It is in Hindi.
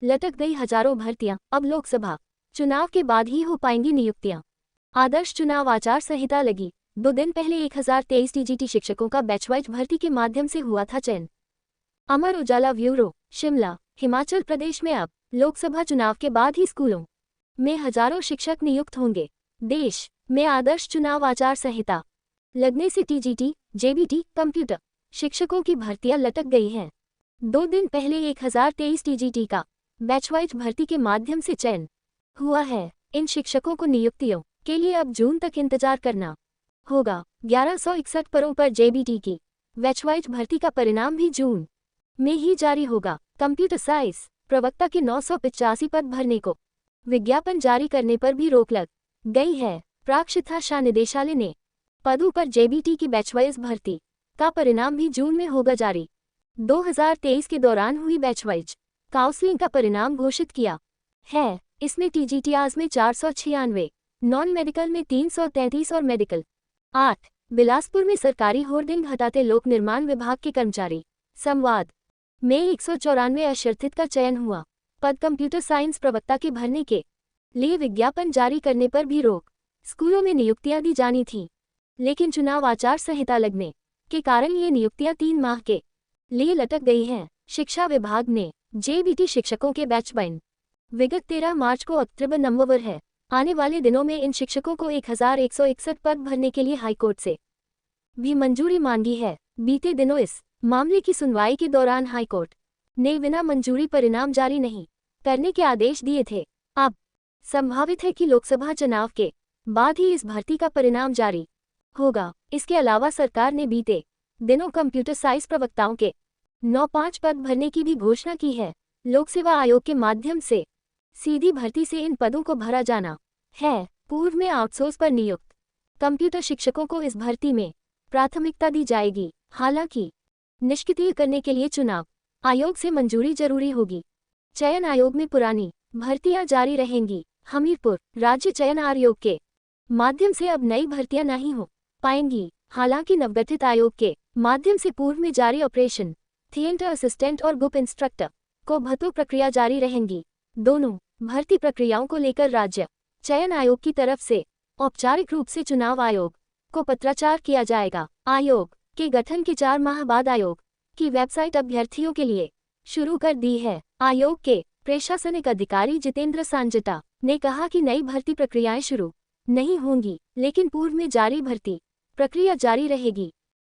लटक गई हजारों भर्तियां, अब लोकसभा चुनाव के बाद ही हो पाएंगी नियुक्तियां। आदर्श चुनाव आचार संहिता लगी। 2 दिन पहले 1023 टीजीटी शिक्षकों का बैचवाइज भर्ती के माध्यम से हुआ था चयन। अमर उजाला ब्यूरो, शिमला। हिमाचल प्रदेश में अब लोकसभा चुनाव के बाद ही स्कूलों में हजारों शिक्षक नियुक्त होंगे। देश में आदर्श चुनाव आचार संहिता लगने से टीजीटी, जेबीटी, कंप्यूटर शिक्षकों की भर्तियां लटक गई हैं। 2 दिन पहले 1023 टीजीटी का बैचवाइज भर्ती के माध्यम से चयन हुआ है। इन शिक्षकों को नियुक्तियों के लिए अब जून तक इंतजार करना होगा। 1161 पदों पर जेबीटी की बैचवाइज भर्ती का परिणाम भी जून में ही जारी होगा। कंप्यूटर साइंस प्रवक्ता के 985 पद भरने को विज्ञापन जारी करने पर भी रोक लग गई है। प्राक शिक्षा निदेशालय ने पदों पर जेबीटी की बैचवाइज भर्ती का परिणाम भी जून में होगा जारी। 2023 के दौरान हुई बैचवाइज काउंसलिंग का परिणाम घोषित किया है। इसमें टीजीटीआज में 496, नॉन मेडिकल में 333 और मेडिकल 8। बिलासपुर में सरकारी होर्डिंग हटाते लोक निर्माण विभाग के कर्मचारी संवाद में 194 अशर्तित का चयन हुआ। पद कंप्यूटर साइंस प्रवक्ता के भरने के लिए विज्ञापन जारी करने पर भी रोक। स्कूलों में नियुक्तियां दी जानी थीं, लेकिन चुनाव आचार संहिता लगने के कारण ये नियुक्तियां 3 माह के लिए लटक गई हैं। शिक्षा विभाग ने जेबीटी शिक्षकों के बैच बंद विगत 13 मार्च को अक्टूबर नवंबर है। आने वाले दिनों में इन शिक्षकों को 1161 पद भरने के लिए हाईकोर्ट से भी मंजूरी मांगी है। बीते दिनों इस मामले की सुनवाई के दौरान हाईकोर्ट ने बिना मंजूरी परिणाम जारी नहीं करने के आदेश दिए थे। अब संभावित है कि लोकसभा चुनाव के बाद ही इस भर्ती का परिणाम जारी होगा। इसके अलावा सरकार ने बीते दिनों कंप्यूटर साइंस प्रवक्ताओं के 95 पद भरने की भी घोषणा की है। लोक सेवा आयोग के माध्यम से सीधी भर्ती से इन पदों को भरा जाना है। पूर्व में आउटसोर्स पर नियुक्त कंप्यूटर शिक्षकों को इस भर्ती में प्राथमिकता दी जाएगी। हालांकि निष्क्रिय करने के लिए चुनाव आयोग से मंजूरी जरूरी होगी। चयन आयोग में पुरानी भर्तियां जारी रहेंगी। हमीरपुर राज्य चयन आयोग के माध्यम से अब नई भर्तियां नहीं हो पाएंगी। हालांकि नवगठित आयोग के माध्यम से पूर्व में जारी ऑपरेशन थिएटर असिस्टेंट और ग्रुप इंस्ट्रक्टर को भर्ती प्रक्रिया जारी रहेंगी। दोनों भर्ती प्रक्रियाओं को लेकर राज्य चयन आयोग की तरफ से औपचारिक रूप से चुनाव आयोग को पत्राचार किया जाएगा। आयोग के गठन के 4 माह बाद आयोग की वेबसाइट अभ्यर्थियों के लिए शुरू कर दी है। आयोग के प्रशासनिक अधिकारी जितेंद्र सांजटा ने कहा कि नई भर्ती प्रक्रियाएं शुरू नहीं होंगी, लेकिन पूर्व में जारी भर्ती प्रक्रिया जारी रहेगी।